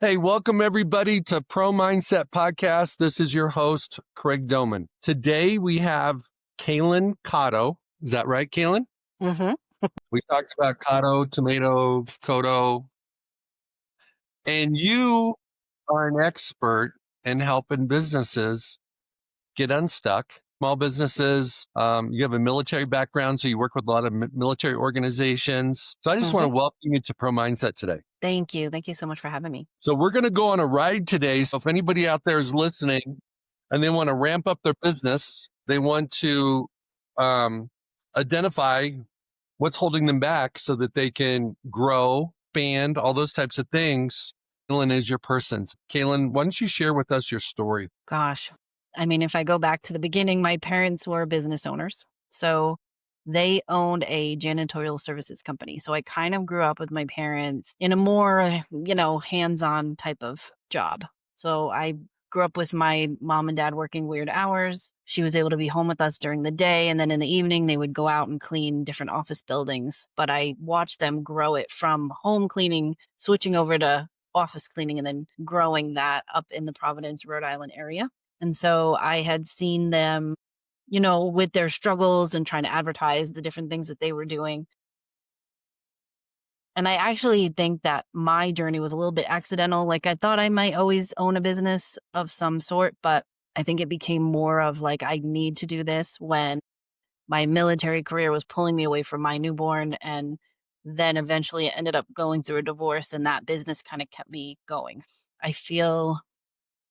Hey, welcome everybody to Pro Mindset Podcast. This is your host, Craig Domann. Today we have Kalen Cotto. Is that right, Kaylin? Mm-hmm. We talked about Cotto, tomato, Cotto, and you are an expert in helping businesses get unstuck. Small businesses, you have a military background, so you work with a lot of military organizations. So I just want Mm-hmm. to welcome you to Pro Mindset today. Thank you. Thank you so much for having me. So we're going to go on a ride today. So if anybody out there is listening and they want to ramp up their business, they want to identify what's holding them back so that they can grow, expand, all those types of things. Kaylin is your person. Kaylin, why don't you share with us your story? Gosh. I mean, if I go back to the beginning, my parents were business owners. So they owned a janitorial services company. So I kind of grew up with my parents in a more, hands-on type of job. So I grew up with my mom and dad working weird hours. She was able to be home with us during the day. And then in the evening, they would go out and clean different office buildings. But I watched them grow it from home cleaning, switching over to office cleaning, and then growing that up in the Providence, Rhode Island area. And so I had seen them, with their struggles and trying to advertise the different things that they were doing. And I actually think that my journey was a little bit accidental. Like I thought I might always own a business of some sort, but I think it became more of like, I need to do this when my military career was pulling me away from my newborn. And then eventually it ended up going through a divorce, and that business kind of kept me going. I feel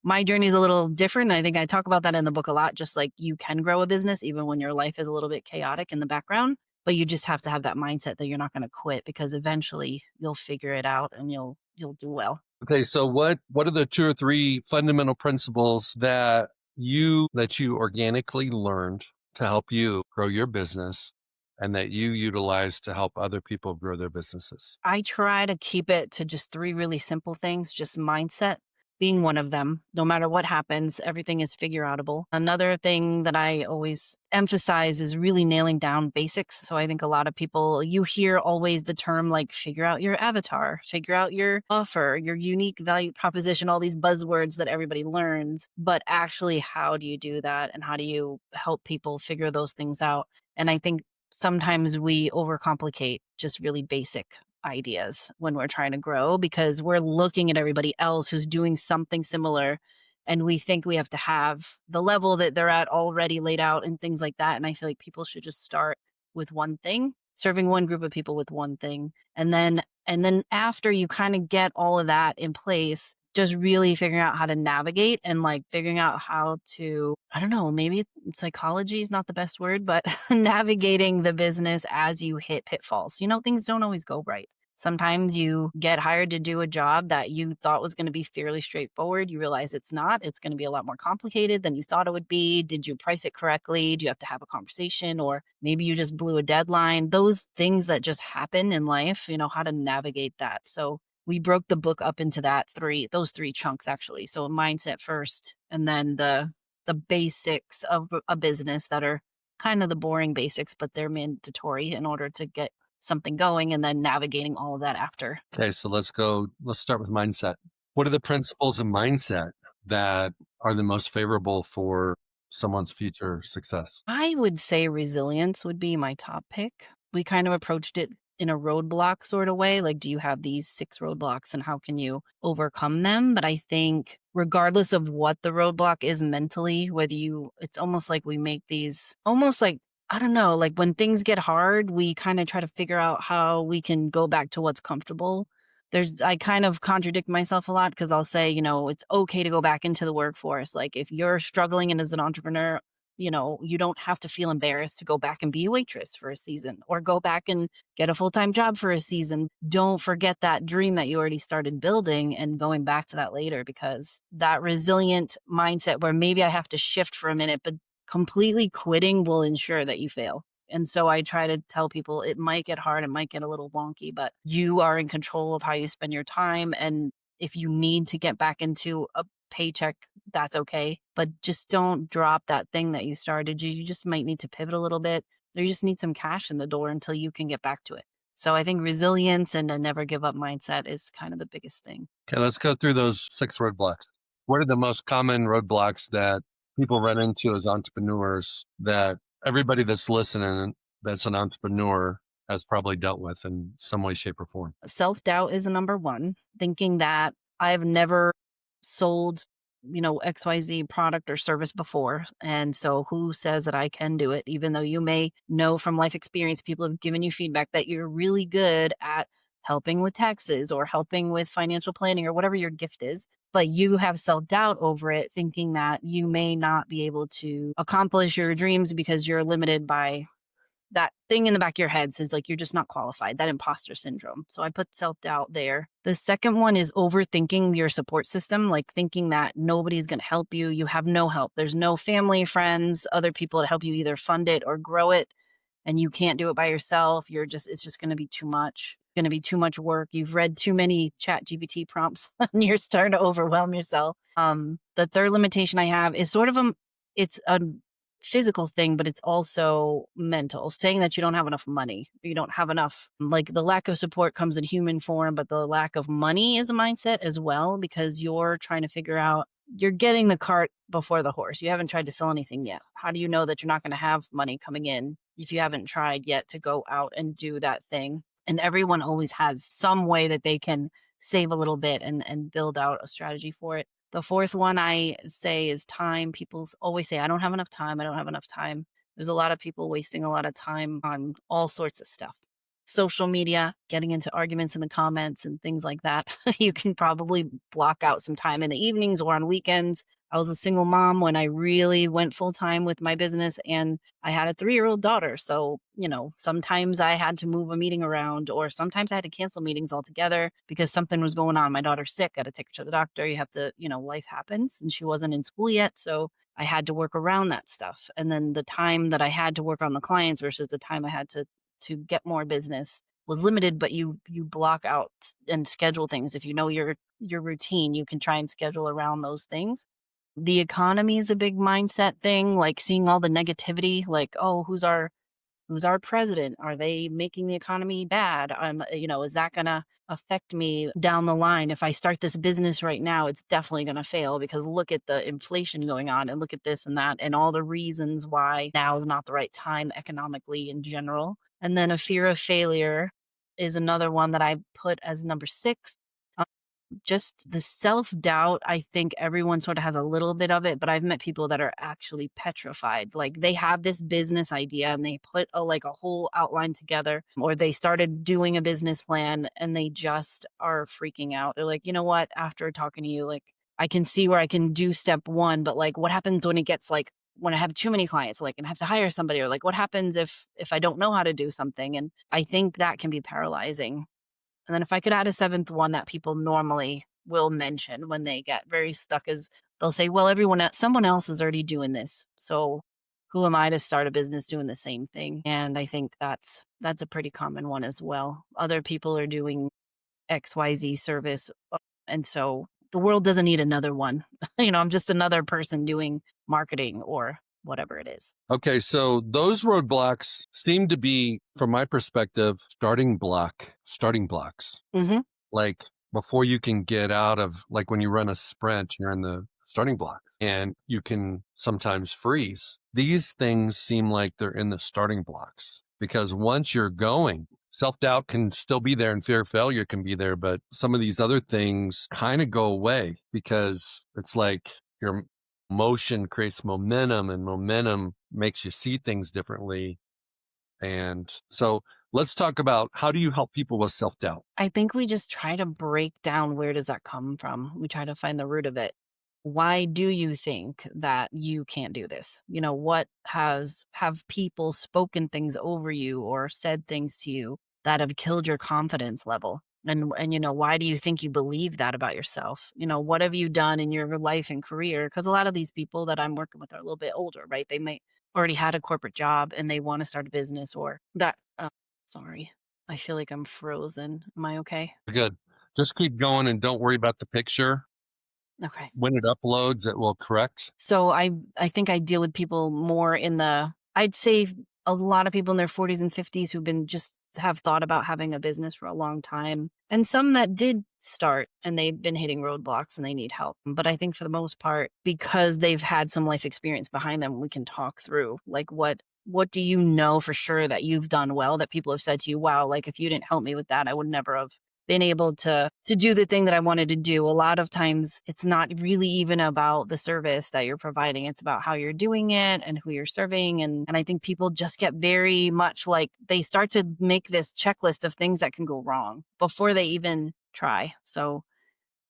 my journey is a little different. I think I talk about that in the book a lot. Just like you can grow a business even when your life is a little bit chaotic in the background, but you just have to have that mindset that you're not going to quit, because eventually you'll figure it out and you'll do well. Okay, so what are the two or three fundamental principles that you organically learned to help you grow your business and that you utilize to help other people grow their businesses? I try to keep it to just three really simple things, just mindset being one of them. No matter what happens, everything is figure outable. Another thing that I always emphasize is really nailing down basics. So I think a lot of people, you hear always the term like figure out your avatar, figure out your offer, your unique value proposition, all these buzzwords that everybody learns. But actually, how do you do that? And how do you help people figure those things out? And I think sometimes we overcomplicate just really basic ideas when we're trying to grow, because we're looking at everybody else who's doing something similar, and we think we have to have the level that they're at already laid out and things like that. And I feel like people should just start with one thing, serving one group of people with one thing, and then after you kind of get all of that in place, just really figuring out how to navigate and like figuring out how to, I don't know, maybe psychology is not the best word, but navigating the business as you hit pitfalls. Things don't always go right. Sometimes you get hired to do a job that you thought was going to be fairly straightforward. You realize it's not. It's going to be a lot more complicated than you thought it would be. Did you price it correctly? Do you have to have a conversation? Or maybe you just blew a deadline. Those things that just happen in life, how to navigate that. So we broke the book up into those three chunks actually. So mindset first, and then the basics of a business that are kind of the boring basics, but they're mandatory in order to get something going, and then navigating all of that after. Okay, so let's start with mindset. What are the principles of mindset that are the most favorable for someone's future success? I would say resilience would be my top pick. We kind of approached it in a roadblock sort of way. Like, do you have these 6 roadblocks and how can you overcome them? But I think regardless of what the roadblock is mentally, it's almost like we make these almost like, I don't know, like when things get hard, we kind of try to figure out how we can go back to what's comfortable. I kind of contradict myself a lot, because I'll say, it's okay to go back into the workforce. Like if you're struggling and as an entrepreneur, you don't have to feel embarrassed to go back and be a waitress for a season, or go back and get a full-time job for a season. Don't forget that dream that you already started building and going back to that later, because that resilient mindset where maybe I have to shift for a minute, but completely quitting will ensure that you fail. And so I try to tell people it might get hard, it might get a little wonky, but you are in control of how you spend your time. And if you need to get back into a paycheck, that's okay. But just don't drop that thing that you started. You just might need to pivot a little bit. Or you just need some cash in the door until you can get back to it. So I think resilience and a never give up mindset is kind of the biggest thing. Okay, let's go through those 6 roadblocks. What are the most common roadblocks that people run into as entrepreneurs that everybody that's listening that's an entrepreneur has probably dealt with in some way, shape, or form? Self doubt is the number one, thinking that I've never sold, XYZ product or service before. And so who says that I can do it? Even though you may know from life experience, people have given you feedback that you're really good at helping with taxes or helping with financial planning or whatever your gift is. But you have self doubt over it, thinking that you may not be able to accomplish your dreams because you're limited by that thing in the back of your head says like you're just not qualified, that imposter syndrome. So I put self-doubt there. The second one is overthinking your support system, like thinking that nobody's going to help you. You have no help. There's no family, friends, other people to help you either fund it or grow it, and you can't do it by yourself. It's just going to be too much. Going to be too much work. You've read too many chat GPT prompts and you're starting to overwhelm yourself. The third limitation I have is sort of it's a physical thing, but it's also mental, saying that you don't have enough money, or you don't have enough, like the lack of support comes in human form, but the lack of money is a mindset as well, because you're trying to figure out, you're getting the cart before the horse. You haven't tried to sell anything yet. How do you know that you're not going to have money coming in if you haven't tried yet to go out and do that thing? And everyone always has some way that they can save a little bit and build out a strategy for it. The fourth one I say is time. People always say, I don't have enough time. I don't have enough time. There's a lot of people wasting a lot of time on all sorts of stuff. Social media, getting into arguments in the comments and things like that. You can probably block out some time in the evenings or on weekends. I was a single mom when I really went full time with my business, and I had a 3-year-old daughter. So, sometimes I had to move a meeting around, or sometimes I had to cancel meetings altogether because something was going on. My daughter's sick, got to take her to the doctor. You have to, life happens, and she wasn't in school yet. So I had to work around that stuff. And then the time that I had to work on the clients versus the time I had to get more business was limited, but you block out and schedule things. If you know your routine, you can try and schedule around those things. The economy is a big mindset thing, like seeing all the negativity, like, oh, who's our president? Are they making the economy bad? Is that going to affect me down the line? If I start this business right now, it's definitely going to fail because look at the inflation going on and look at this and that and all the reasons why now is not the right time economically in general. And then a fear of failure is another one that I put as number 6. Just the self-doubt, I think everyone sort of has a little bit of it, but I've met people that are actually petrified. Like they have this business idea and they put a whole outline together, or they started doing a business plan and they just are freaking out. They're like, you know what? After talking to you, like I can see where I can do step 1, but like what happens when it gets like when I have too many clients, like and I have to hire somebody, or like what happens if I don't know how to do something? And I think that can be paralyzing. And then if I could add a 7th one that people normally will mention when they get very stuck is they'll say, well, someone else is already doing this. So who am I to start a business doing the same thing? And I think that's a pretty common one as well. Other people are doing XYZ service. And so the world doesn't need another one. I'm just another person doing marketing or whatever it is. Okay, so those roadblocks seem to be, from my perspective, starting blocks. Hmm. Like before you can get out of, like when you run a sprint, you're in the starting block and you can sometimes freeze. These things seem like they're in the starting blocks because once you're going, self-doubt can still be there and fear of failure can be there, but some of these other things kind of go away because it's like your motion creates momentum and momentum makes you see things differently. And so let's talk about, how do you help people with self-doubt? I think we just try to break down, where does that come from? We try to find the root of it. Why do you think that you can't do this? What have people spoken things over you or said things to you that have killed your confidence level? And why do you think you believe that about yourself? What have you done in your life and career? Because a lot of these people that I'm working with are a little bit older, right? They might already had a corporate job and they want to start a business, or that. Sorry, I feel like I'm frozen. Am I okay? Good. Just keep going and don't worry about the picture. Okay. When it uploads, it will correct. So I think I deal with people more I'd say a lot of people in their 40s and 50s who've been just have thought about having a business for a long time, and some that did start and they've been hitting roadblocks and they need help. But I think for the most part, because they've had some life experience behind them, we can talk through like what do you know for sure that you've done well that people have said to you, wow, like if you didn't help me with that, I would never have been able to do the thing that I wanted to do. A lot of times it's not really even about the service that you're providing. It's about how you're doing it and who you're serving. And I think people just get very much like they start to make this checklist of things that can go wrong before they even try. So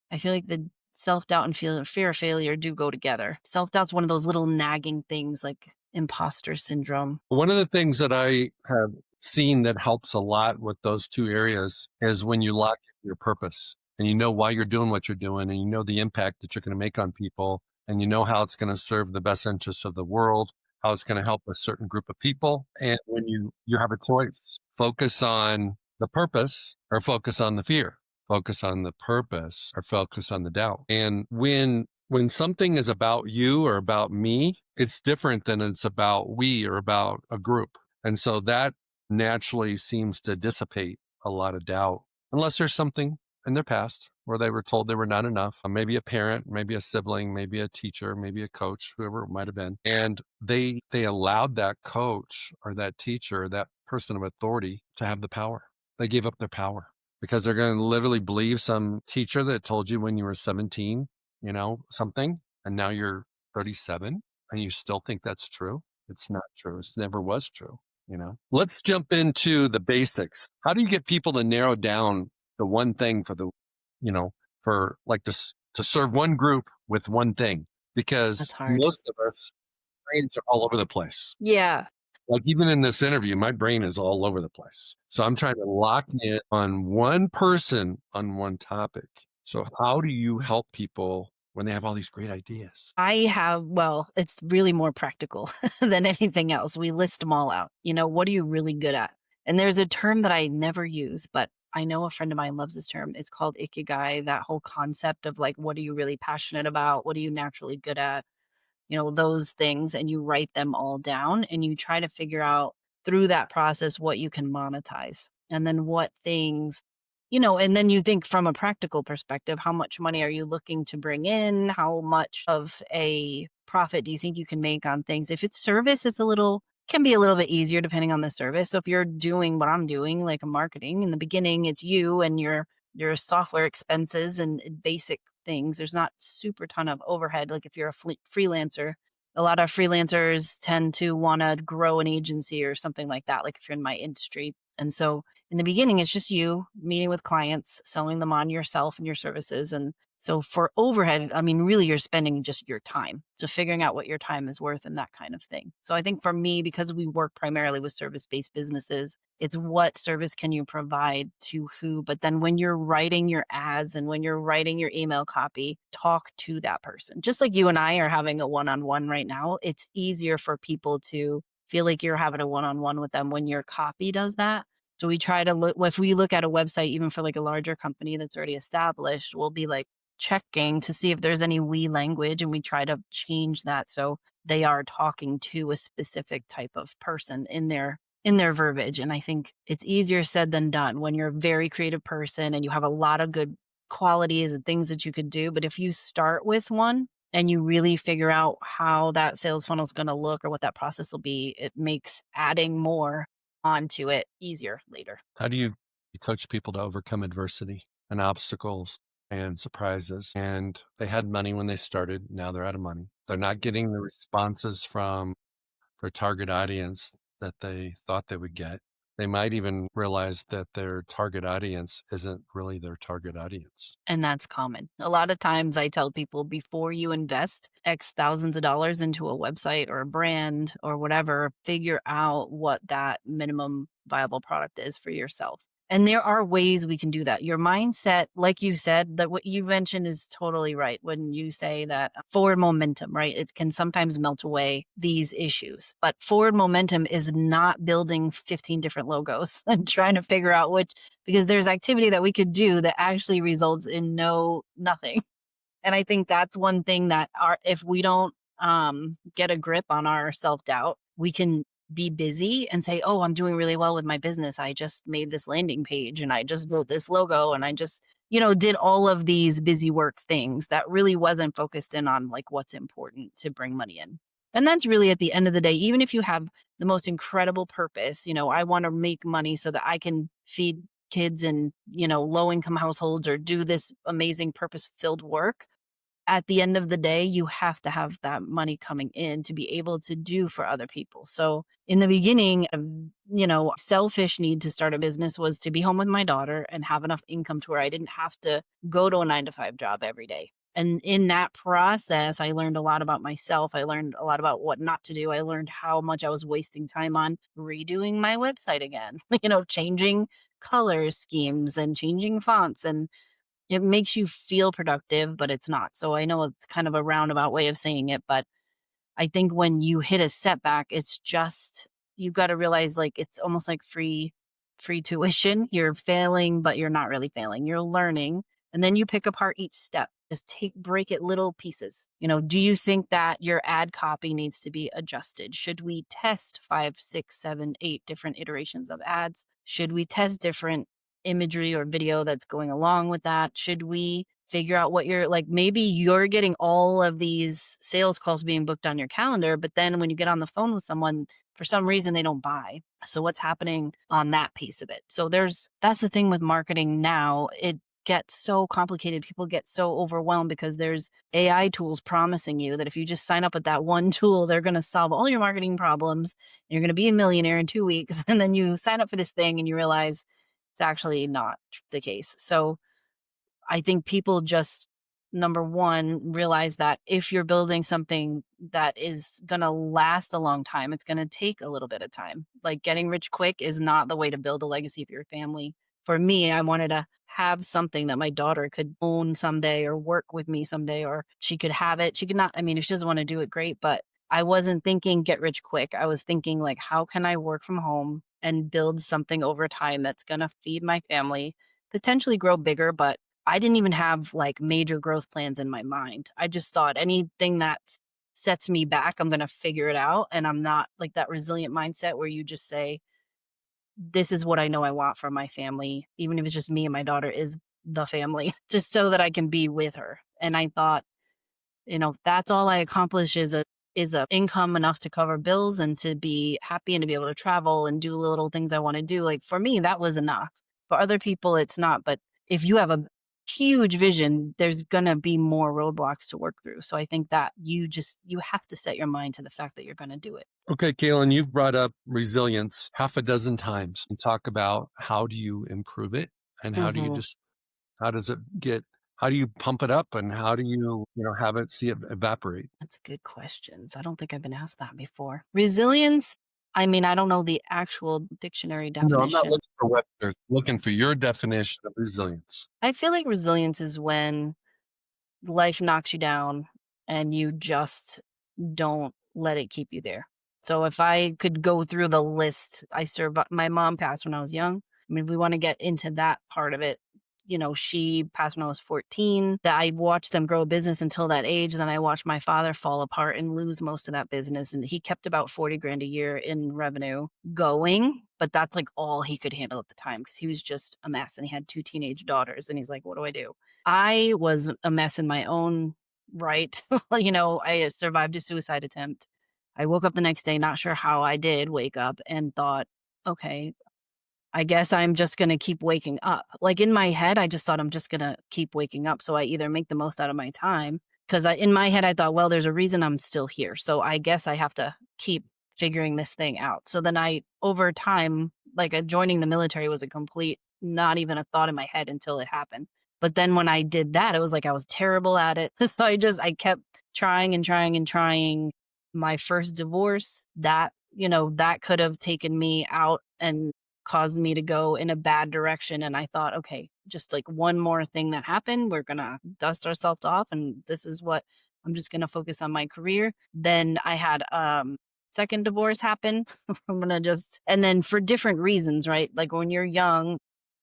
I feel like the self-doubt and fear of failure do go together. Self-doubt's one of those little nagging things like imposter syndrome. One of the things that I have seen that helps a lot with those two areas is when you lock in your purpose and you know why you're doing what you're doing and you know the impact that you're going to make on people and you know how it's going to serve the best interests of the world, how it's going to help a certain group of people. And when you have a choice, focus on the purpose or focus on the fear, focus on the purpose or focus on the doubt. And when something is about you or about me, it's different than it's about we or about a group. And so that naturally seems to dissipate a lot of doubt, unless there's something in their past where they were told they were not enough, maybe a parent, maybe a sibling, maybe a teacher, maybe a coach, whoever it might have been. And they allowed that coach or that teacher, that person of authority to have the power. They gave up their power because they're going to literally believe some teacher that told you when you were 17, something, and now you're 37 and you still think that's true. It's not true. It never was true. Let's jump into the basics. How do you get people to narrow down the one thing for like to serve one group with one thing? That's Because hard. most of us brains are all over the place. Yeah. Like even in this interview, my brain is all over the place. So I'm trying to lock in on one person on one topic. So how do you help people when they have all these great ideas? Well, it's really more practical than anything else. We list them all out. What are you really good at? And there's a term that I never use, but I know a friend of mine loves this term. It's called ikigai, that whole concept of like, what are you really passionate about? What are you naturally good at? Those things, and you write them all down and you try to figure out through that process what you can monetize and then what things, and then you think from a practical perspective, how much money are you looking to bring in? How much of a profit do you think you can make on things? If it's service, can be a little bit easier depending on the service. So if you're doing what I'm doing, like a marketing, in the beginning, it's you and your software expenses and basic things. There's not super ton of overhead. Like if you're a freelancer, a lot of freelancers tend to want to grow an agency or something like that. Like if you're in my industry. And so in the beginning, it's just you meeting with clients, selling them on yourself and your services. And so for overhead, I mean, really you're spending just your time. So figuring out what your time is worth and that kind of thing. So I think for me, because we work primarily with service-based businesses, it's what service can you provide to who? But then when you're writing your ads and when you're writing your email copy, talk to that person. Just like you and I are having a one-on-one right now, it's easier for people to feel like you're having a one-on-one with them when your copy does that. So we try to look, if we look at a website, even for like a larger company that's already established, we'll be like checking to see if there's any we language and we try to change that so they are talking to a specific type of person in their verbiage. And I think it's easier said than done when you're a very creative person and you have a lot of good qualities and things that you could do. But if you start with one and you really figure out how that sales funnel is going to look or what that process will be, it makes adding more onto it easier later. How do you coach people to overcome adversity and obstacles and surprises? And they had money when they started. Now they're out of money. They're not getting the responses from their target audience that they thought they would get. They might even realize that their target audience isn't really their target audience. And that's common. A lot of times I tell people before you invest X thousands of dollars into a website or a brand or whatever, figure out what that minimum viable product is for yourself. And there are ways we can do that. Your mindset, like you said, that what you mentioned is totally right. When you say that forward momentum, right? It can sometimes melt away these issues. But forward momentum is not building 15 different logos and trying to figure out which, because there's activity that we could do that actually results in nothing. And I think that's one thing that if we don't get a grip on our self-doubt, we can be busy and say, "Oh, I'm doing really well with my business. I just made this landing page and I just built this logo and I just, did all of these busy work things that really wasn't focused in on like what's important to bring money in." And that's really at the end of the day, even if you have the most incredible purpose, I want to make money so that I can feed kids in, low income households or do this amazing purpose filled work. At the end of the day, you have to have that money coming in to be able to do for other people. So in the beginning, selfish need to start a business was to be home with my daughter and have enough income to where I didn't have to go to a 9 to 5 job every day. And in that process, I learned a lot about myself. I learned a lot about what not to do. I learned how much I was wasting time on redoing my website again, changing color schemes and changing fonts, and it makes you feel productive, but it's not. So I know it's kind of a roundabout way of saying it, but I think when you hit a setback, it's just you've got to realize like it's almost like free tuition. You're failing, but you're not really failing. You're learning. And then you pick apart each step. Just break it little pieces. Do you think that your ad copy needs to be adjusted? Should we test 5, 6, 7, 8 different iterations of ads? Should we test different imagery or video that's going along with that? Should we figure out what you're like? Maybe you're getting all of these sales calls being booked on your calendar, but then when you get on the phone with someone, for some reason they don't buy. So what's happening on that piece of it? So that's the thing with marketing now. It gets so complicated. People get so overwhelmed because there's AI tools promising you that if you just sign up with that one tool, they're going to solve all your marketing problems and you're going to be a millionaire in 2 weeks. And then you sign up for this thing and you realize it's actually not the case. So I think people just, number one, realize that if you're building something that is going to last a long time, it's going to take a little bit of time. Like getting rich quick is not the way to build a legacy for your family. For me, I wanted to have something that my daughter could own someday or work with me someday, or she could have it. She could not, I mean, if she doesn't want to do it, great. But I wasn't thinking get rich quick. I was thinking, like, how can I work from home and build something over time that's going to feed my family, potentially grow bigger, but I didn't even have like major growth plans in my mind. I just thought anything that sets me back, I'm going to figure it out. And I'm not like that resilient mindset where you just say, this is what I know I want for my family, even if it's just me and my daughter is the family, just so that I can be with her. And I thought, that's all I accomplish is a income enough to cover bills and to be happy and to be able to travel and do little things I want to do. Like for me, that was enough. For other people, it's not. But if you have a huge vision, there's gonna be more roadblocks to work through. So I think that you have to set your mind to the fact that you're gonna do it. Okay, Kaylin, you've brought up resilience half a dozen times and talk about how do you improve it and Hmm. how does it get, how do you pump it up and how do you have it, see it evaporate? That's good questions. I don't think I've been asked that before. Resilience, I mean, I don't know the actual dictionary No, I'm not definition. looking for what they're looking for your definition of resilience. I feel like resilience is when life knocks you down and you just don't let it keep you there. So if I could go through the list, my mom passed when I was young. I mean, if we want to get into that part of it, she passed when I was 14. That I watched them grow a business until that age. Then I watched my father fall apart and lose most of that business. And he kept about 40 grand a year in revenue going, but that's like all he could handle at the time because he was just a mess and he had 2 teenage daughters. And he's like, what do I do? I was a mess in my own right. I survived a suicide attempt. I woke up the next day, not sure how I did wake up, and thought, okay, I guess I'm just gonna keep waking up. Like, in my head, I just thought I'm just gonna keep waking up, so I either make the most out of my time, 'cause in my head, I thought, "Well, there's a reason I'm still here, so I guess I have to keep figuring this thing out." So then over time, like, joining the military was a complete not even a thought in my head until it happened. But then when I did that, it was like I was terrible at it. So I kept trying and trying and trying. My first divorce, that could have taken me out and caused me to go in a bad direction. And I thought, okay, just like one more thing that happened, we're gonna dust ourselves off, and this is what I'm just gonna focus on my career. Then I had second divorce happen. I'm gonna just and then for different reasons, right? Like when you're young,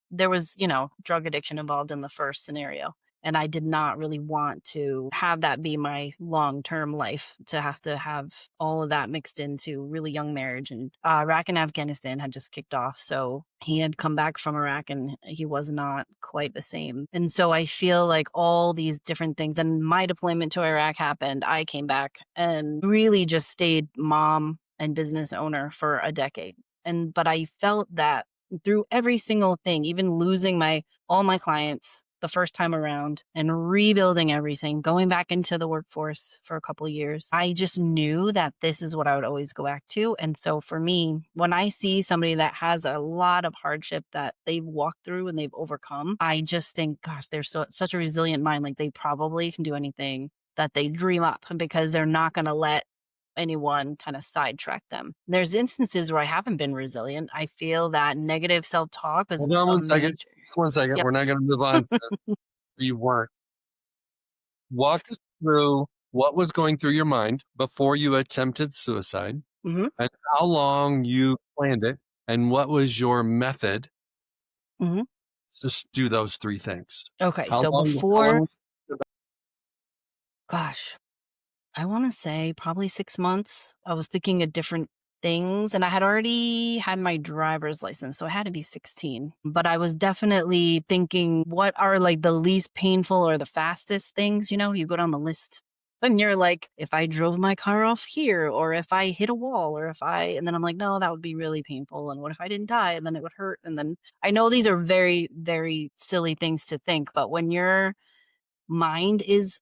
there was, drug addiction involved in the first scenario. And I did not really want to have that be my long-term life, to have all of that mixed into really young marriage. And Iraq and Afghanistan had just kicked off. So he had come back from Iraq and he was not quite the same. And so I feel like all these different things, and my deployment to Iraq happened. I came back and really just stayed mom and business owner for a decade. But I felt that through every single thing, even losing all my clients the first time around and rebuilding everything, going back into the workforce for a couple of years, I just knew that this is what I would always go back to. And so for me, when I see somebody that has a lot of hardship that they've walked through and they've overcome, I just think, gosh, they're such a resilient mind. Like they probably can do anything that they dream up because they're not going to let anyone kind of sidetrack them. There's instances where I haven't been resilient. I feel that negative self-talk is Hold on a one second. major. One second. Yep. We're not going to move on to where you weren't. Walk us through what was going through your mind before you attempted suicide Hmm. and how long you planned it and what was your method. Hmm. Just do those three things. Okay, How so long? How before, long? gosh, I want to say probably 6 months. I was thinking of different things, and I had already had my driver's license, so I had to be 16. But I was definitely thinking, what are like the least painful or the fastest things? You go down the list. And you're like, if I drove my car off here, or if I hit a wall, and then I'm like, no, that would be really painful. And what if I didn't die? And then it would hurt. And then I know these are very, very silly things to think, but when your mind is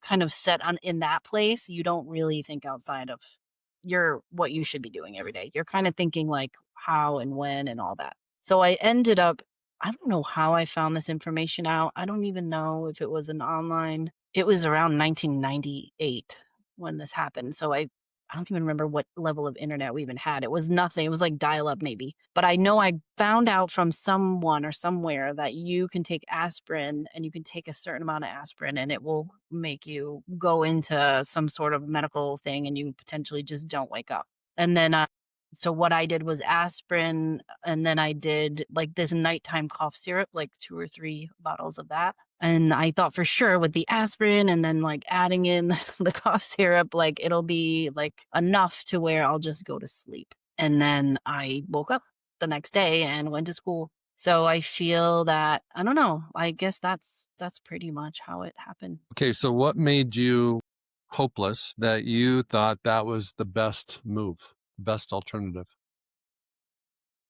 kind of set on in that place, you don't really think outside of your what you should be doing every day. You're kind of thinking like how and when and all that. So I ended up, I don't know how I found this information out. I don't even know if it was an online. It was around 1998 when this happened. So I don't even remember what level of internet we even had. It was nothing. It was like dial up maybe. But I know I found out from someone or somewhere that you can take aspirin and you can take a certain amount of aspirin and it will make you go into some sort of medical thing and you potentially just don't wake up. And then so what I did was aspirin, and then I did like this nighttime cough syrup, like 2 or 3 bottles of that. And I thought for sure with the aspirin and then like adding in the cough syrup, like it'll be like enough to where I'll just go to sleep. And then I woke up the next day and went to school. So I feel that, I don't know, I guess that's pretty much how it happened. Okay, so what made you hopeless that you thought that was the best move, best alternative?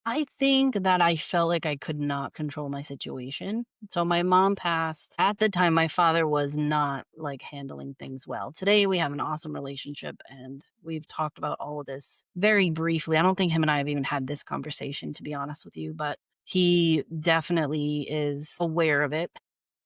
I think that I felt like I could not control my situation. So my mom passed. At the time, my father was not like handling things well. Today, we have an awesome relationship and we've talked about all of this very briefly. I don't think him and I have even had this conversation, to be honest with you, but he definitely is aware of it.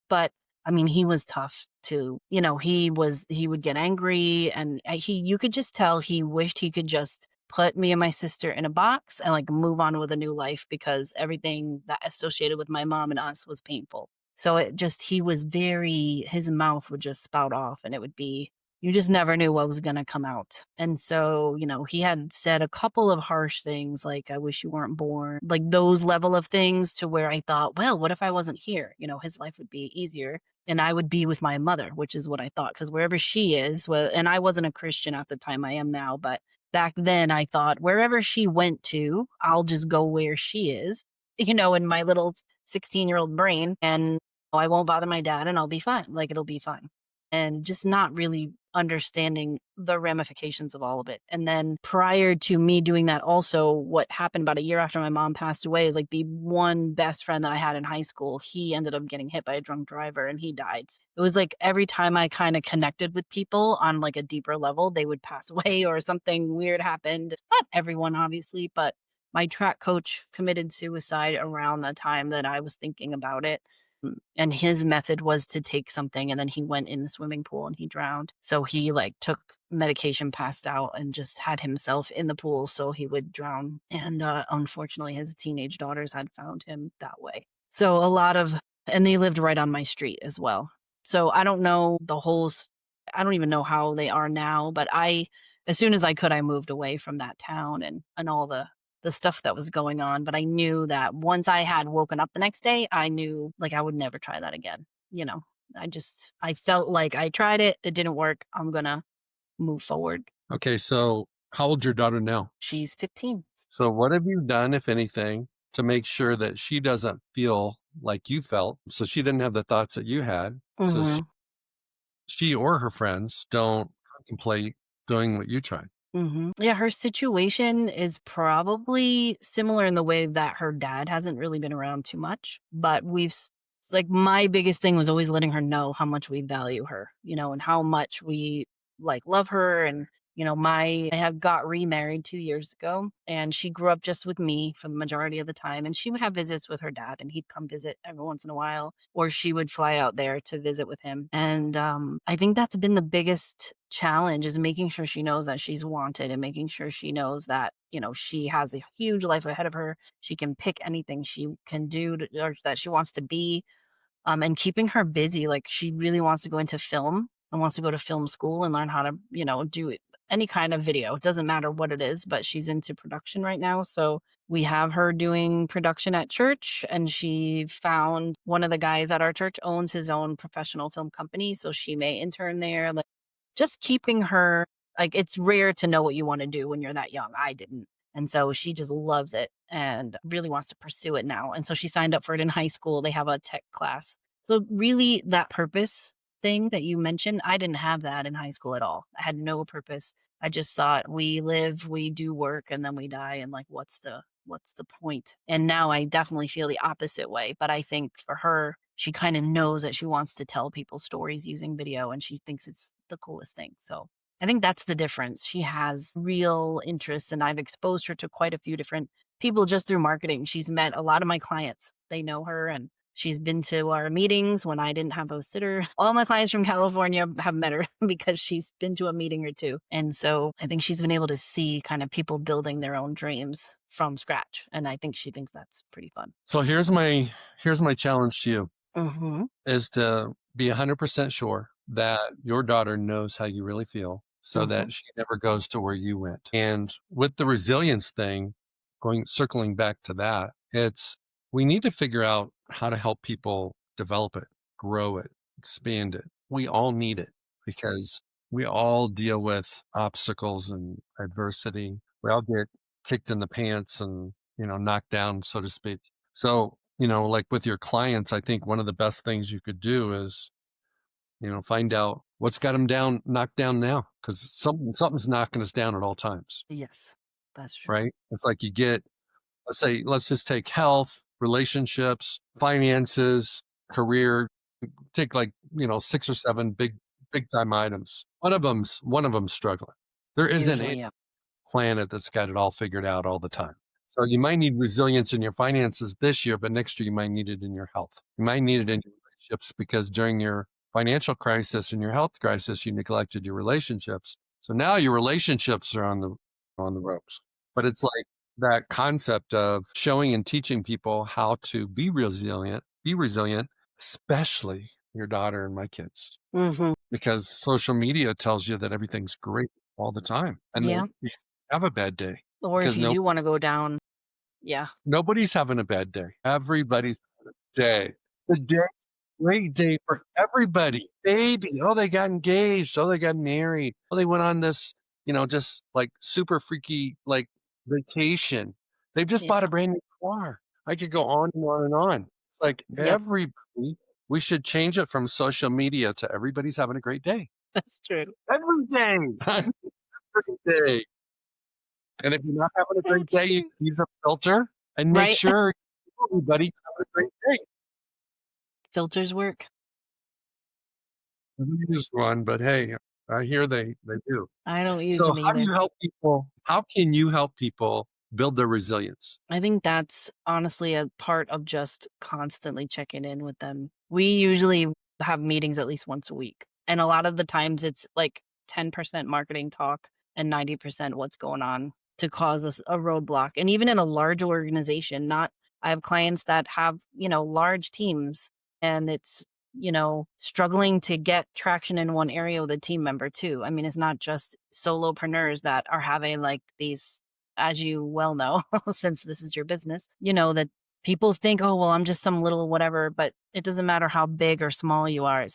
But I mean, he was tough too. He would get angry and you could just tell he wished he could just put me and my sister in a box and like move on with a new life because everything that associated with my mom and us was painful. So he was his mouth would just spout off and it would be, you just never knew what was going to come out. And so, he had said a couple of harsh things like, I wish you weren't born, like those level of things to where I thought, well, what if I wasn't here? His life would be easier and I would be with my mother, which is what I thought. Because wherever she is, well, and I wasn't a Christian at the time, I am now, but back then I thought wherever she went to, I'll just go where she is, in my little 16-year-old brain. And I won't bother my dad and I'll be fine. Like it'll be fine. And just not really understanding the ramifications of all of it. And then prior to me doing that, also what happened about a year after my mom passed away is like the one best friend that I had in high school, he ended up getting hit by a drunk driver and he died. It was like every time I kind of connected with people on like a deeper level, they would pass away or something weird happened. Not everyone, obviously, but my track coach committed suicide around the time that I was thinking about it. And his method was to take something and then he went in the swimming pool and he drowned. So he like took medication, passed out, and just had himself in the pool so he would drown. And unfortunately, his teenage daughters had found him that way. So and they lived right on my street as well. So I don't know I don't even know how they are now, but as soon as I could, I moved away from that town and all the stuff that was going on. But I knew that once I had woken up the next day, I knew like I would never try that again, you know? I felt like I tried it. It didn't work. I'm going to move forward. Okay, so how old's your daughter now? She's 15. So what have you done, if anything, to make sure that she doesn't feel like you felt, so she didn't have the thoughts that you had, so Hmm. she or her friends don't contemplate doing what you tried? Yeah, her situation is probably similar in the way that her dad hasn't really been around too much, but like my biggest thing was always letting her know how much we value her, and how much we like love her. And I have got remarried 2 years ago, and she grew up just with me for the majority of the time. And she would have visits with her dad, and he'd come visit every once in a while, or she would fly out there to visit with him. And I think that's been the biggest challenge, is making sure she knows that she's wanted, and making sure she knows that she has a huge life ahead of her. She can pick anything she can do or that she wants to be, and keeping her busy. Like, she really wants to go into film and wants to go to film school and learn how to, do any kind of video. It doesn't matter what it is, but she's into production right now. So we have her doing production at church, and she found one of the guys at our church owns his own professional film company. So she may intern there. Like, just keeping her, like, it's rare to know what you want to do when you're that young. I didn't. And so she just loves it and really wants to pursue it now. And so she signed up for it in high school. They have a tech class. So really, that purpose thing that you mentioned, I didn't have that in high school at all. I had no purpose. I just thought, we live, we do work, and then we die, and like, what's the point? And now I definitely feel the opposite way, but I think for her, she kind of knows that she wants to tell people stories using video, and she thinks it's the coolest thing. So I think that's the difference. She has real interest, and I've exposed her to quite a few different people just through marketing. She's met a lot of my clients. They know her, and she's been to our meetings when I didn't have a sitter. All my clients from California have met her because she's been to a meeting or two. And so I think she's been able to see kind of people building their own dreams from scratch. And I think she thinks that's pretty fun. So here's my challenge to you, Hmm. is to be 100% sure that your daughter knows how you really feel, so Hmm. that she never goes to where you went. And with the resilience thing, circling back to that, it's, we need to figure out how to help people develop it, grow it, expand it. We all need it, because we all deal with obstacles and adversity. We all get kicked in the pants and, knocked down, so to speak. So, like with your clients, I think one of the best things you could do is, find out what's got them down, knocked down now, because something's knocking us down at all times, Yes, that's true. right? It's like you get, let's just take health, relationships, finances, career. Take, like, 6 or 7 big time items. One of them's struggling. There isn't Usually, yeah. planet that's got it all figured out all the time. So you might need resilience in your finances this year, but next year you might need it in your health. You might need it in your relationships, because during your financial crisis and your health crisis, you neglected your relationships. So now your relationships are on the ropes. But it's like that concept of showing and teaching people how to be resilient, especially your daughter and my kids, Hmm. because social media tells you that everything's great all the time, and Yeah. you have a bad day, Or if because you do want to go down, yeah. nobody's having a bad day. Everybody's having a day. The day, great day for everybody. Baby, oh, they got engaged. Oh, they got married. Oh, they went on this, just like super freaky, like, vacation. They've just Yeah. bought a brand new car. I could go on and on and on. It's like Yep. everybody, we should change it from social media to everybody's having a great day. That's true. Every day. Every day. And if you're not having a great That's day, you true. can use a filter and make Right? sure everybody has a great day. Filters work. I haven't used one, but hey, I hear they do. I don't use So them either. how can you help people build their resilience? I think that's honestly a part of just constantly checking in with them. We usually have meetings at least once a week. And a lot of the times it's like 10% marketing talk and 90% what's going on to cause us a roadblock. And even in a large organization, not I have clients that have, large teams, and it's, struggling to get traction in one area with a team member too. I mean, it's not just solopreneurs that are having like these, as you well know, since this is your business, that People think, "Oh, well, I'm just some little whatever," but it doesn't matter how big or small you are.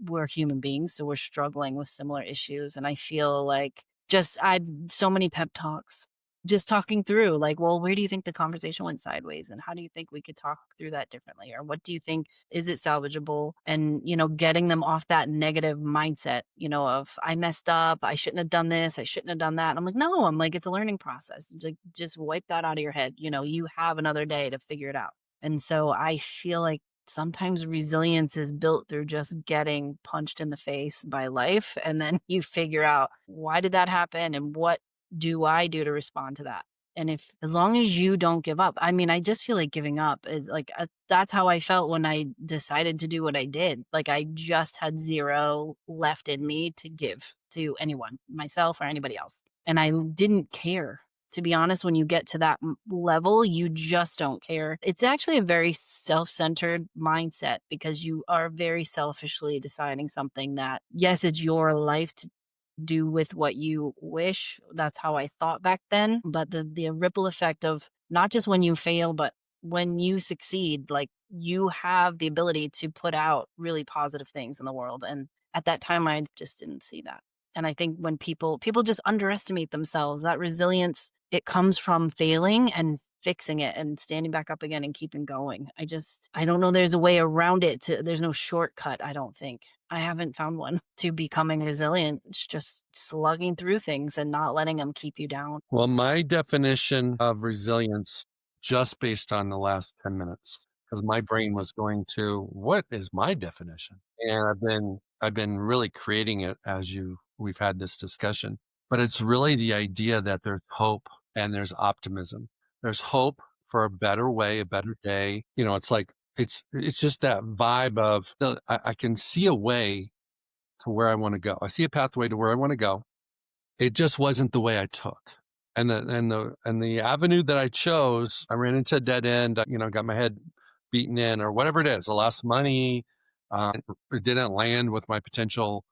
We're human beings, so we're struggling with similar issues. And I feel like just I've so many pep talks, just talking through like, well, where do you think the conversation went sideways, and how do you think we could talk through that differently, or what do you think is it salvageable? And getting them off that negative mindset, of I messed up, I shouldn't have done this, I shouldn't have done that. I'm like, no, I'm like, it's a learning process. Like, just wipe that out of your head. You have another day to figure it out. And so I feel like sometimes resilience is built through just getting punched in the face by life. And then you figure out, why did that happen? And what do I do to respond to that? And if, as long as you don't give up, I mean, I just feel like giving up is like, that's how I felt when I decided to do what I did. Like, I just had zero left in me to give to anyone, myself or anybody else. And I didn't care. To be honest, when you get to that level, you just don't care. It's actually a very self-centered mindset, because you are very selfishly deciding something that, yes, it's your life to do with what you wish. That's how I thought back then. But the ripple effect of not just when you fail, but when you succeed, like, you have the ability to put out really positive things in the world. And at that time, I just didn't see that. And I think when people just underestimate themselves, that resilience, it comes from failing and fixing it and standing back up again and keeping going. I don't know there's a way around it. There's no shortcut, I don't think. I haven't found one to becoming resilient. It's just slugging through things and not letting them keep you down. Well, my definition of resilience, just based on the last 10 minutes, because my brain was going to, what is my definition? And I've been really creating it as we've had this discussion. But it's really the idea that there's hope and there's optimism. There's hope for a better way, a better day. It's like it's just that vibe of I can see a way to where I want to go. I see a pathway to where I want to go. It just wasn't the way I took. And the avenue that I chose, I ran into a dead end, got my head beaten in or whatever it is. I lost money. It didn't land with my potential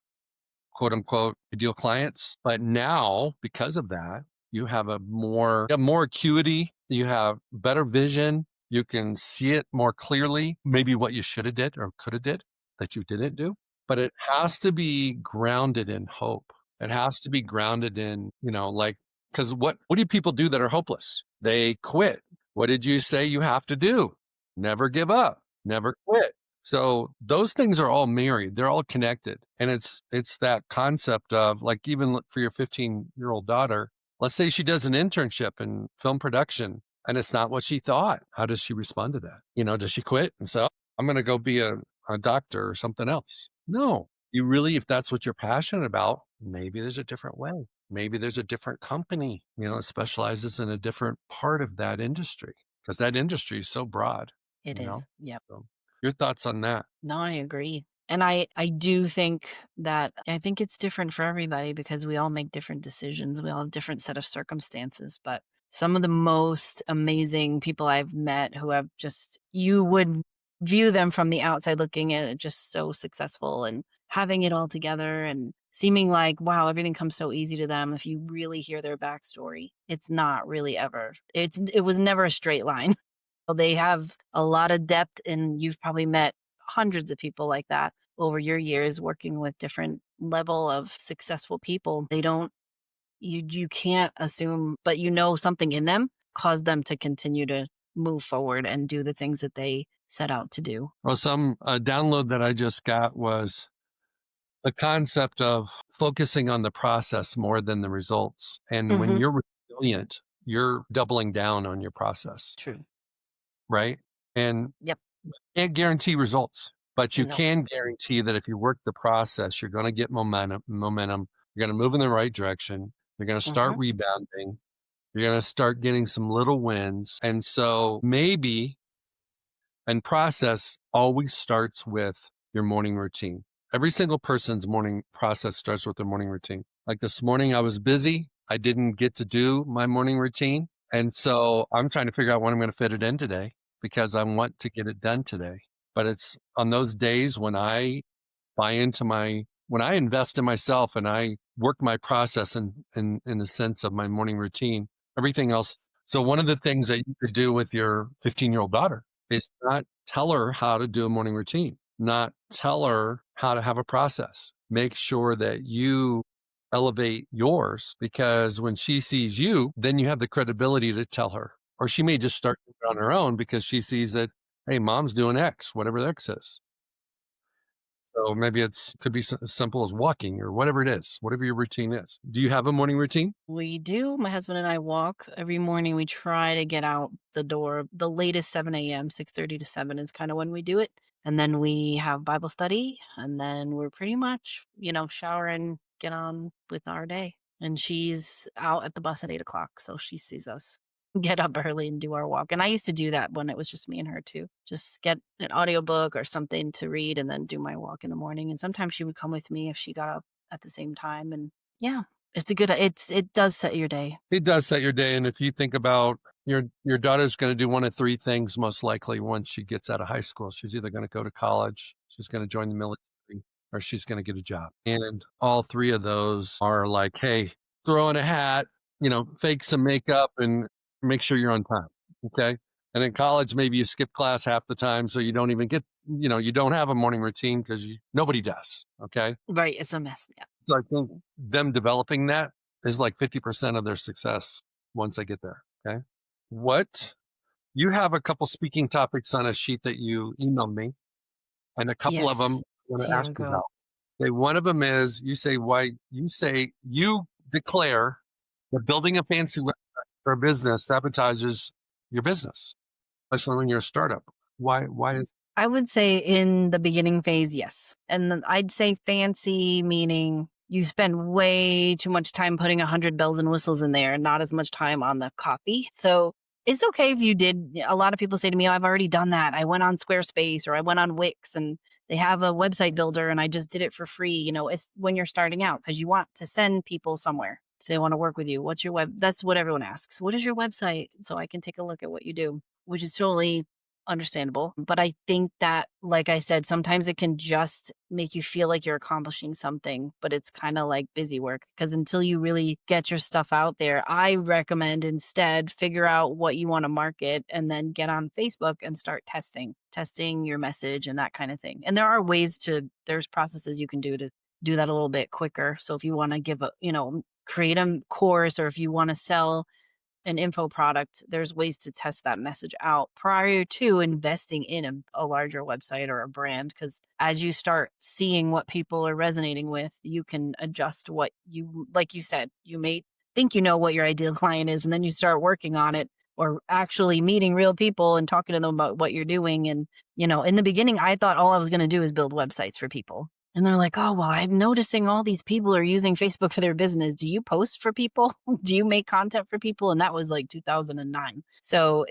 quote unquote ideal clients. But now, because of that, you have more acuity, you have better vision, you can see it more clearly, maybe what you should have did or could have did that you didn't do. But it has to be grounded in hope. It has to be grounded in, like, because what do people do that are hopeless? They quit. What did you say you have to do? Never give up, never quit. So those things are all married. They're all connected. And it's that concept of, like, even for your 15-year-old daughter, let's say she does an internship in film production and it's not what she thought. How does she respond to that? Does she quit and say, "Oh, I'm going to go be a doctor or something else"? No. You really, if that's what you're passionate about, maybe there's a different way. Maybe there's a different company, that specializes in a different part of that industry, because that industry is so broad, It you know? is. Yep. So your thoughts on that? No, I agree. And I do think that I think it's different for everybody, because we all make different decisions. We all have different set of circumstances. But some of the most amazing people I've met, who have just, you would view them from the outside looking at it, just so successful and having it all together and seeming like, wow, everything comes so easy to them. If you really hear their backstory, it's not really ever. It was never a straight line. They have a lot of depth, and you've probably met hundreds of people like that over your years working with different level of successful people. They don't you can't assume, but something in them caused them to continue to move forward and do the things that they set out to do. Well, some download that I just got was the concept of focusing on the process more than the results. And when Mhm. you're resilient, you're doubling down on your process, True. right? And Yep. can't guarantee results, but you No. can guarantee that if you work the process, you're going to get momentum. You're going to move in the right direction. You're going to start Mhm. rebounding. You're going to start getting some little wins. And so maybe, and process always starts with your morning routine. Every single person's morning process starts with their morning routine. Like this morning, I was busy. I didn't get to do my morning routine. And so I'm trying to figure out when I'm going to fit it in today, because I want to get it done today. But it's on those days when when I invest in myself and I work my process in the sense of my morning routine, everything else So one of the things that you could do with your 15-year-old daughter is not tell her how to do a morning routine, not tell her how to have a process. Make sure that you elevate yours, because when she sees you, then you have the credibility to tell her. Or she may just start doing it on her own because she sees that, hey, mom's doing X, whatever X is. So maybe could be as simple as walking or whatever it is, whatever your routine is. Do you have a morning routine? We do. My husband and I walk every morning. We try to get out the door the latest 7 a.m., 6:30 to 7 is kind of when we do it. And then we have Bible study. And then we're pretty much, shower and get on with our day. And she's out at the bus at 8 o'clock. So she sees us get up early and do our walk. And I used to do that when it was just me and her too. Just get an audiobook or something to read and then do my walk in the morning. And sometimes she would come with me if she got up at the same time. And yeah, it does set your day. It does set your day. And if you think about your daughter's going to do one of three things most likely once she gets out of high school. She's either going to go to college, she's going to join the military, or she's going to get a job. And all three of those are like, hey, throw in a hat, fake some makeup and make sure you're on time. Okay. And in college, maybe you skip class half the time. So you don't even get, you don't have a morning routine because nobody does. Okay. Right, it's a mess, yeah. So I think them developing that is like 50% of their success once they get there. Okay. What you have a couple speaking topics on a sheet that you emailed me, and a couple of them Yes. I want to Here ask we you go. about. Okay, one of them is you declare that building a fancy website for a business sabotages your business, especially when you're a startup. Why is I would say in the beginning phase, yes. And then I'd say fancy, meaning you spend way too much time putting 100 bells and whistles in there, not as much time on the copy. So it's okay if you did. A lot of people say to me, "Oh, I've already done that. I went on Squarespace or I went on Wix and they have a website builder and I just did it for free." It's when you're starting out because you want to send people somewhere if they want to work with you. What's your web? That's what everyone asks. What is your website? So I can take a look at what you do, which is totally understandable. But I think that, like I said, sometimes it can just make you feel like you're accomplishing something, but it's kind of like busy work because until you really get your stuff out there, I recommend instead figure out what you want to market and then get on Facebook and start testing your message and that kind of thing. And there's processes you can do to do that a little bit quicker. So if you want to create a course or if you want to sell an info product, there's ways to test that message out prior to investing in a larger website or a brand. Because as you start seeing what people are resonating with, you can adjust like you said, you may think you know what your ideal client is, and then you start working on it or actually meeting real people and talking to them about what you're doing. And, in the beginning, I thought all I was going to do is build websites for people. And they're like, "Oh, well, I'm noticing all these people are using Facebook for their business. Do you post for people? Do you make content for people?" And that was like 2009. So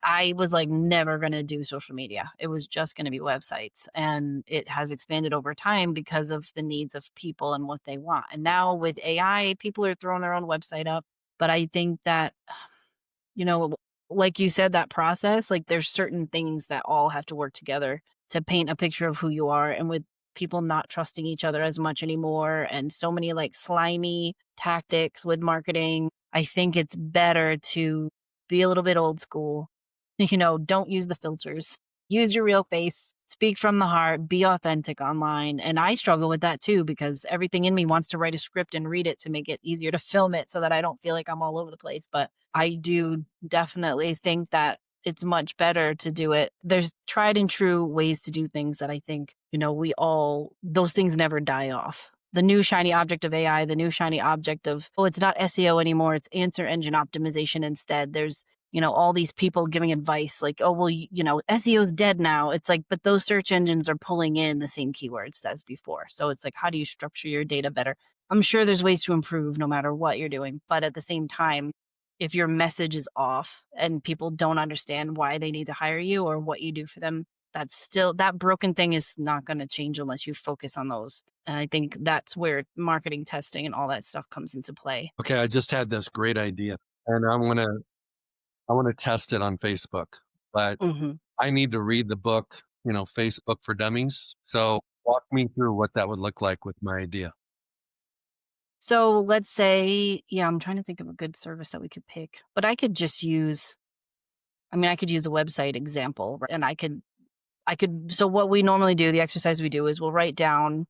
I was like never going to do social media. It was just going to be websites. And it has expanded over time because of the needs of people and what they want. And now with AI, people are throwing their own website up. But I think that, you know, like you said, that process, like there's certain things that all have to work together to paint a picture of who you are. And with people not trusting each other as much anymore and so many like slimy tactics with marketing, I think it's better to be a little bit old school. Don't use the filters. Use your real face, speak from the heart, be authentic online. And I struggle with that too because everything in me wants to write a script and read it to make it easier to film it so that I don't feel like I'm all over the place. But I do definitely think that it's much better to do it. There's tried and true ways to do things that I think, those things never die off. The new shiny object of AI, the new shiny object of, oh, it's not SEO anymore, it's answer engine optimization instead. There's, all these people giving advice like, oh, well, SEO is dead now. It's like, but those search engines are pulling in the same keywords as before. So it's like, how do you structure your data better? I'm sure there's ways to improve no matter what you're doing. But at the same time, if your message is off and people don't understand why they need to hire you or what you do for them, that broken thing is not going to change unless you focus on those. And I think that's where marketing testing and all that stuff comes into play. okay? I just had this great idea, and I want to test it on Facebook, but Mhm. I need to read the book, Facebook for Dummies. So walk me through what that would look like with my idea. So let's say, yeah, I'm trying to think of a good service that we could pick, but I could just use, I mean, I could use the website example, right? And so what we normally do, the exercise we do is we'll write down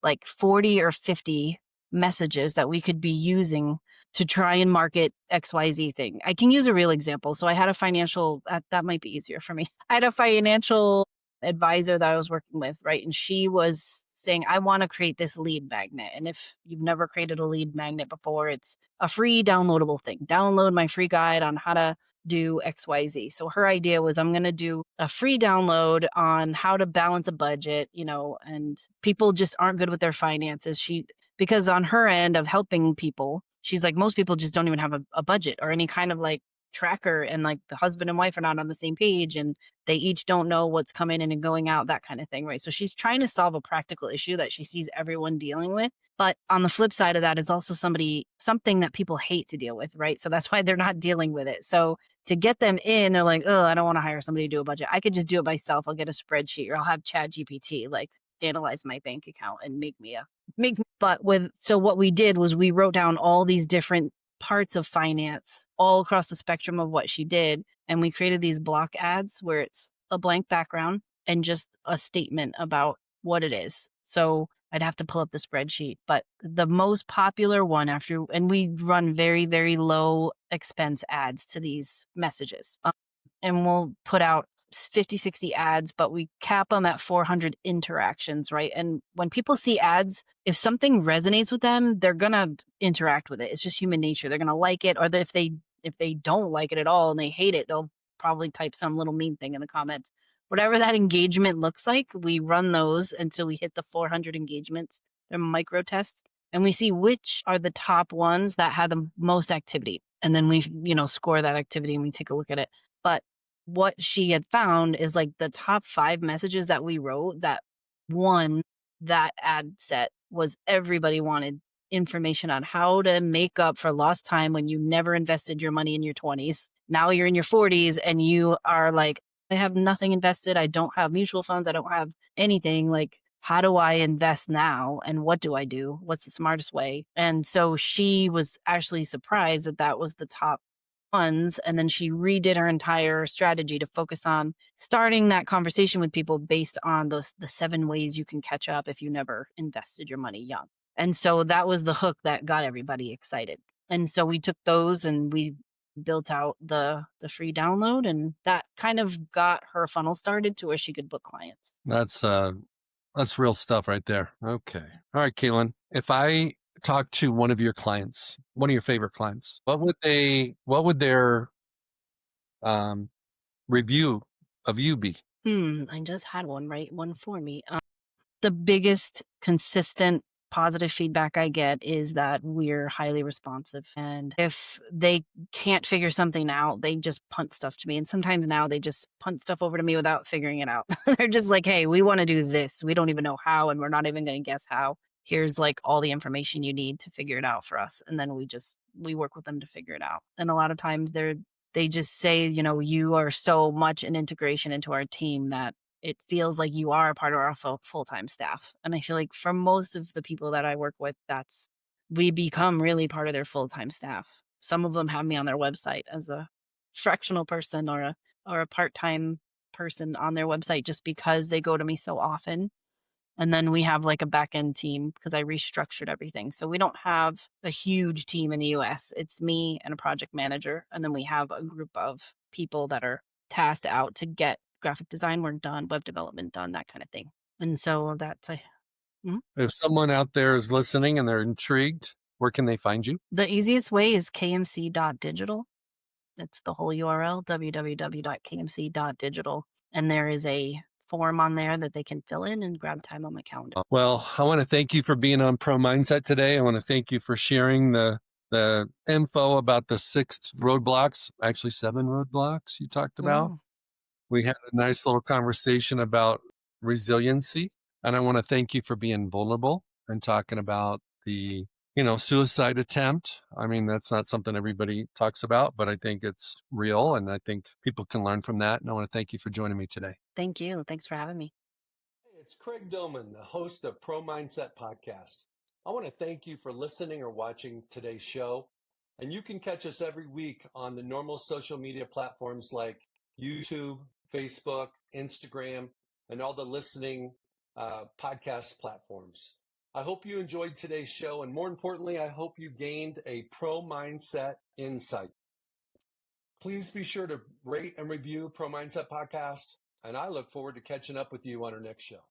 like 40 or 50 messages that we could be using to try and market XYZ thing. I can use a real example. So I had a financial, that might be easier for me. I had a financial advisor that I was working with, right? And she was saying, I want to create this lead magnet. And if you've never created a lead magnet before, it's a free downloadable thing. Download my free guide on how to do XYZ. So her idea was, I'm going to do a free download on how to balance a budget, and people just aren't good with their finances. Because on her end of helping people, she's like, most people just don't even have a budget or any kind of like tracker. And like the husband and wife are not on the same page and they each don't know what's coming in and going out, that kind of thing. Right. So she's trying to solve a practical issue that she sees everyone dealing with. But on the flip side of that is also something that people hate to deal with. Right. So that's why they're not dealing with it. So to get them in, they're like, oh, I don't want to hire somebody to do a budget. I could just do it myself. I'll get a spreadsheet or I'll have Chat GPT like analyze my bank account and so what we did was we wrote down all these different parts of finance all across the spectrum of what she did. And we created these block ads where it's a blank background and just a statement about what it is. So I'd have to pull up the spreadsheet, but the most popular one and we run very, very low expense ads to these messages. And we'll put out 50, 60 ads, but we cap them at 400 interactions, right? And when people see ads, if something resonates with them, they're going to interact with it. It's just human nature. They're going to like it. Or if they don't like it at all and they hate it, they'll probably type some little mean thing in the comments. Whatever that engagement looks like, we run those until we hit the 400 engagements. They're micro tests. And we see which are the top ones that had the most activity. And then we, score that activity and we take a look at it. But what she had found is like the top 5 messages that we wrote that won that ad set was everybody wanted information on how to make up for lost time when you never invested your money in your 20s. Now you're in your 40s and you are like, I have nothing invested. I don't have mutual funds. I don't have anything. Like, how do I invest now? And what do I do? What's the smartest way? And so she was actually surprised that that was the top ones. And then she redid her entire strategy to focus on starting that conversation with people based on the 7 ways you can catch up if you never invested your money young. And so that was the hook that got everybody excited. And so we took those and we built out the free download, and that kind of got her funnel started to where she could book clients. That's real stuff right there. Okay. All right, Kaylin. If I talk to one of your clients, one of your favorite clients, what would their review of you be? I just had one for me. The biggest consistent positive feedback I get is that we're highly responsive. And if they can't figure something out, they just punt stuff to me. And sometimes now they just punt stuff over to me without figuring it out. They're just like, hey, we want to do this. We don't even know how, and we're not even going to guess how. Here's like all the information you need to figure it out for us. And then we work with them to figure it out. And a lot of times they just say, you are so much an integration into our team that it feels like you are a part of our full-time staff. And I feel like for most of the people that I work with, we become really part of their full-time staff. Some of them have me on their website as a fractional person or a part-time person on their website just because they go to me so often. And then we have like a back end team because I restructured everything. So we don't have a huge team in the US. It's me and a project manager. And then we have a group of people that are tasked out to get graphic design work done, web development done, that kind of thing. And so If someone out there is listening and they're intrigued, where can they find you? the easiest way is kmc.digital. It's the whole URL, www.kmc.digital. And there is a form on there that they can fill in and grab time on my calendar. Well, I want to thank you for being on Pro Mindset today. I want to thank you for sharing the info about the 6 roadblocks, actually 7 roadblocks you talked about. Wow. We had a nice little conversation about resiliency. And I want to thank you for being vulnerable and talking about the, suicide attempt. I mean, that's not something everybody talks about, but I think it's real. And I think people can learn from that. And I want to thank you for joining me today. Thank you. Thanks for having me. Hey, it's Craig Domann, the host of Pro Mindset Podcast. I want to thank you for listening or watching today's show. And you can catch us every week on the normal social media platforms like YouTube, Facebook, Instagram, and all the listening podcast platforms. I hope you enjoyed today's show. And more importantly, I hope you gained a pro mindset insight. Please be sure to rate and review Pro Mindset Podcast. And I look forward to catching up with you on our next show.